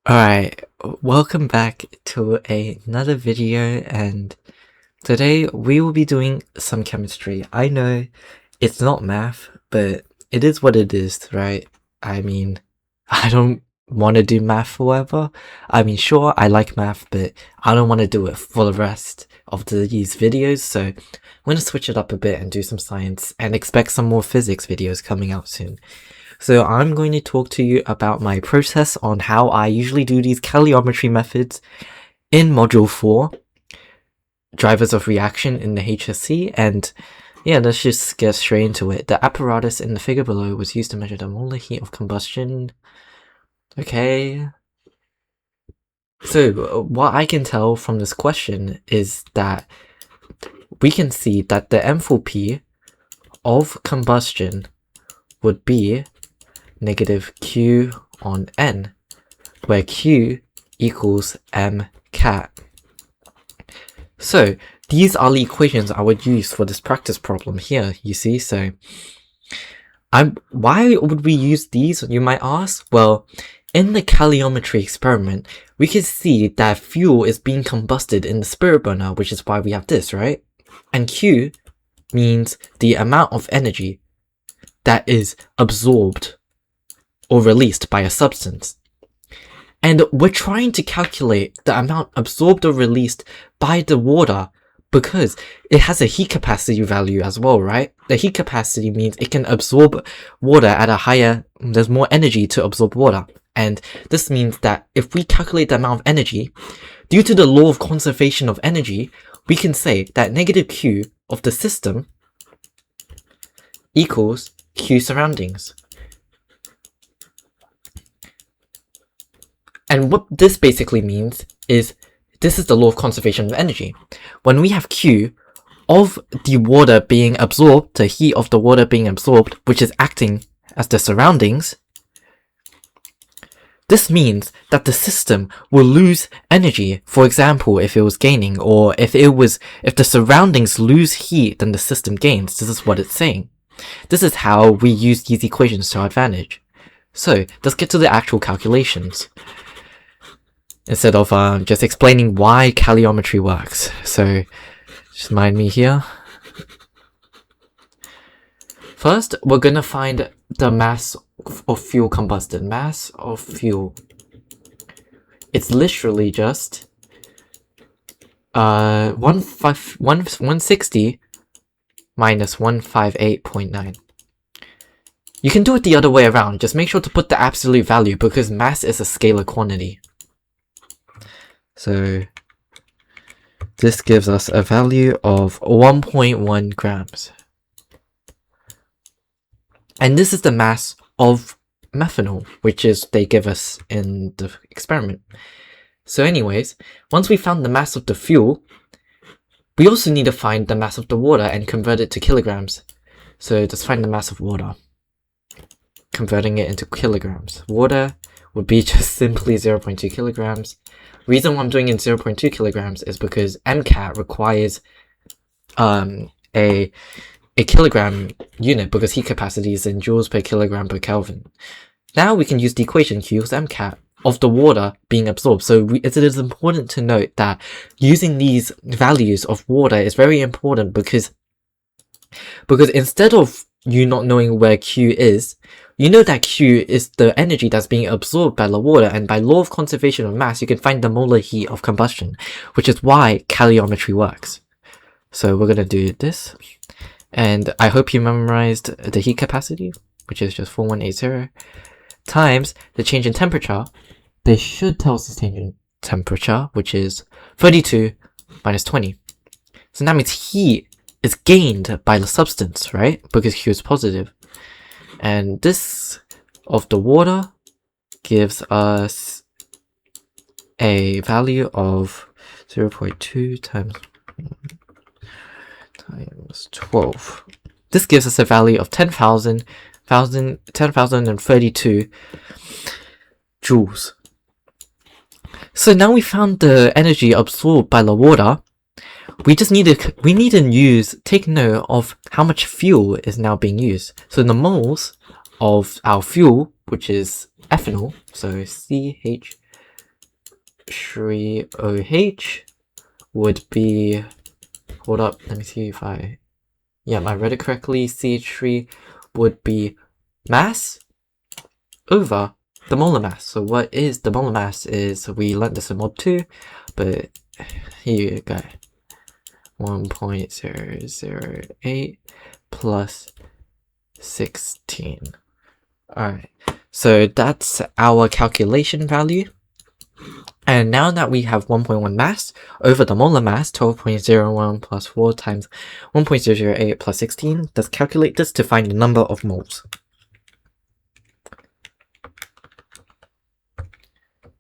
Alright, welcome back to another video, and today we will be doing some chemistry. I know it's not math, but it is what it is, right? I mean, I don't want to do math forever. I mean, sure, I like math, but I don't want to do it for the rest of these videos, so I'm going to switch it up a bit and do some science and expect some more physics videos coming out soon. So I'm going to talk to you about my process on how I usually do these caliometry methods in Module 4, Drivers of Reaction in the HSC, and yeah, let's just get straight into it. The apparatus in the figure below was used to measure the molar heat of combustion. Okay. So what I can tell from this question is that we can see that the enthalpy of combustion would be negative Q on N, where Q equals m cat. So these are the equations I would use for this practice problem here, you see. So why would we use these, you might ask? Well, in the caliometry experiment, we can see that fuel is being combusted in the spirit burner, which is why we have this, right? And Q means the amount of energy that is absorbed or released by a substance. And we're trying to calculate the amount absorbed or released by the water because it has a heat capacity value as well, right? The heat capacity means it can absorb water at a higher, there's more energy to absorb water. And this means that if we calculate the amount of energy, due to the law of conservation of energy, we can say that negative Q of the system equals Q surroundings. And what this basically means is, this is the law of conservation of energy. When we have Q of the water being absorbed, the heat of the water being absorbed, which is acting as the surroundings, this means that the system will lose energy. For example, if it was gaining, or if the surroundings lose heat, then the system gains. This is what it's saying. This is how we use these equations to our advantage. So let's get to the actual calculations, instead of just explaining why caliometry works. So just mind me here. First, we're gonna find the mass of fuel combusted. Mass of fuel. It's literally just 160 minus 158.9. You can do it the other way around. Just make sure to put the absolute value because mass is a scalar quantity. So this gives us a value of 1.1 grams. And this is the mass of methanol, which is they give us in the experiment. So anyways, once we found the mass of the fuel, we also need to find the mass of the water and convert it to kilograms. So let's find the mass of water, converting it into kilograms. Water would be just simply 0.2 kilograms. Reason why I'm doing it in 0.2 kilograms is because MCAT requires a kilogram unit because heat capacity is in joules per kilogram per Kelvin. Now we can use the equation Q equals MCAT of the water being absorbed. So it is important to note that using these values of water is very important because instead of you not knowing where Q is, you know that Q is the energy that's being absorbed by the water, and by law of conservation of mass, you can find the molar heat of combustion, which is why caliometry works. So we're going to do this, and I hope you memorized the heat capacity, which is just 4180, times the change in temperature. They should tell us the change in temperature, which is 32 minus 20. So that means heat is gained by the substance, right? Because Q is positive. And this of the water gives us a value of 0.2 times 12. This gives us a value of 10,032 joules. So now we found the energy absorbed by the water. We need to take note of how much fuel is now being used. So the moles of our fuel, which is ethanol, so CH Shri OH would be, hold up, let me see if I read it correctly. CH3 would be mass over the molar mass. So what is the molar mass is, we learned this in mod 2, but here you go. 1.008 plus 16. Alright, so that's our calculation value. And now that we have 1.1 mass over the molar mass, 12.01 plus 4 times 1.008 plus 16, let's calculate this to find the number of moles.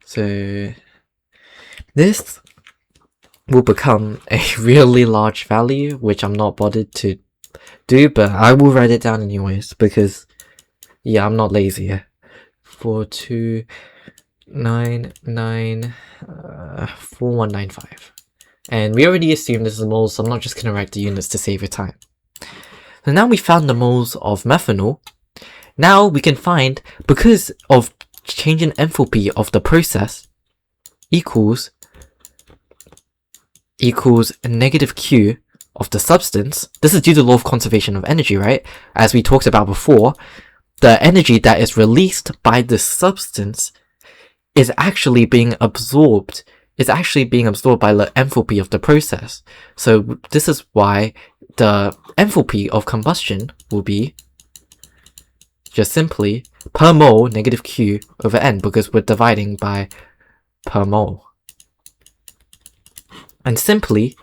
So this will become a really large value, which I'm not bothered to do, but I will write it down anyways, because yeah, I'm not lazy. 4195. And we already assumed this is moles, so I'm not just going to write the units to save your time. So now we found the moles of methanol. Now we can find, because of change in enthalpy of the process equals negative Q of the substance. This is due to the law of conservation of energy, right? As we talked about before, the energy that is released by the substance is actually being absorbed. It's actually being absorbed by the enthalpy of the process. So this is why the enthalpy of combustion will be just simply per mole negative Q over N, because we're dividing by per mole. And simply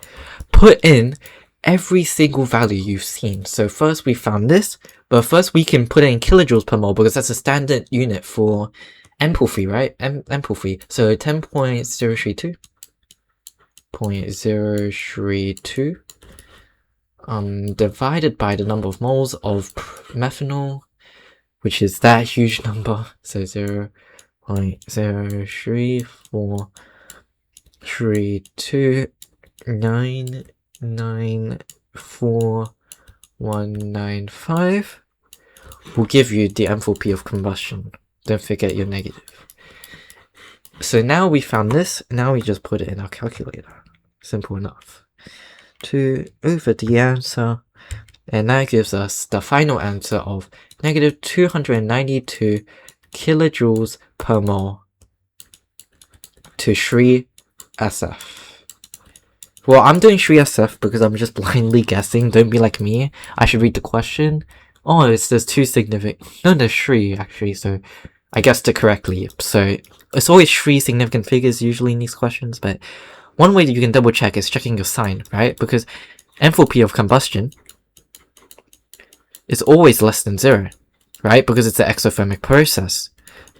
put in every single value you've seen. So first we found this, but first we can put it in kilojoules per mole, because that's a standard unit for enthalpy, right? Enthalpy. So 10.032 divided by the number of moles of methanol, which is that huge number. So 0.0343994,195 will give you the enthalpy of combustion. Don't forget your negative. So now we found this, now we just put it in our calculator. Simple enough. 2 over the answer, and that gives us the final answer of negative 292 kilojoules per mole to Shri SF. Well, I'm doing Shri SF because I'm just blindly guessing. Don't be like me. I should read the question. Oh, there's two significant. No, there's Shri actually, so I guessed it correctly. So it's always Shri significant figures usually in these questions, but one way that you can double check is checking your sign, right? Because enthalpy of combustion is always less than 0, right? Because it's an exothermic process.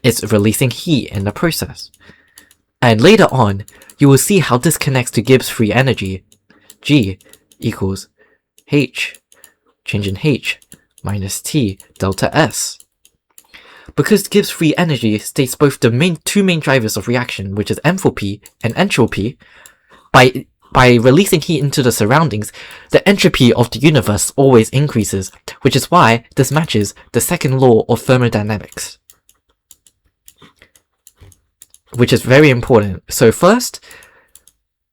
It's releasing heat in the process. And later on, you will see how this connects to Gibbs free energy. G equals H, change in H, minus T delta S. Because Gibbs free energy states both the two main drivers of reaction, which is enthalpy and entropy, by releasing heat into the surroundings, the entropy of the universe always increases, which is why this matches the second law of thermodynamics, which is very important. So first,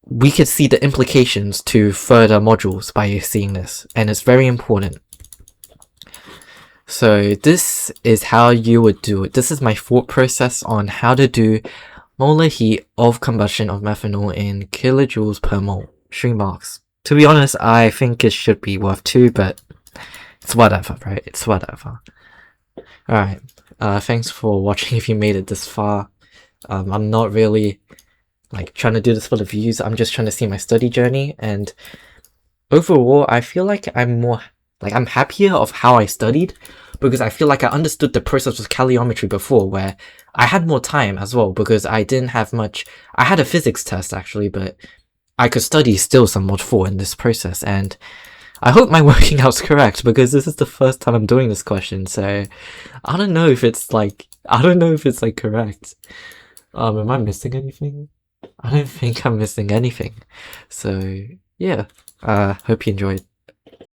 we could see the implications to further modules by seeing this, and it's very important. So this is how you would do it. This is my thought process on how to do molar heat of combustion of methanol in kilojoules per mole. 3 marks. To be honest, I think it should be worth 2, but it's whatever, right? It's whatever. Alright, thanks for watching if you made it this far. I'm not really like trying to do this for the views. I'm just trying to see my study journey, and overall I feel like I'm happier of how I studied, because I feel like I understood the process of caliometry before, where I had more time as well, because I didn't have much. I had a physics test actually, but I could study still some mod 4 in this process, and I hope my working out's correct, because this is the first time I'm doing this question, so I don't know if it's like correct. Am I missing anything? I don't think I'm missing anything. So yeah, hope you enjoyed.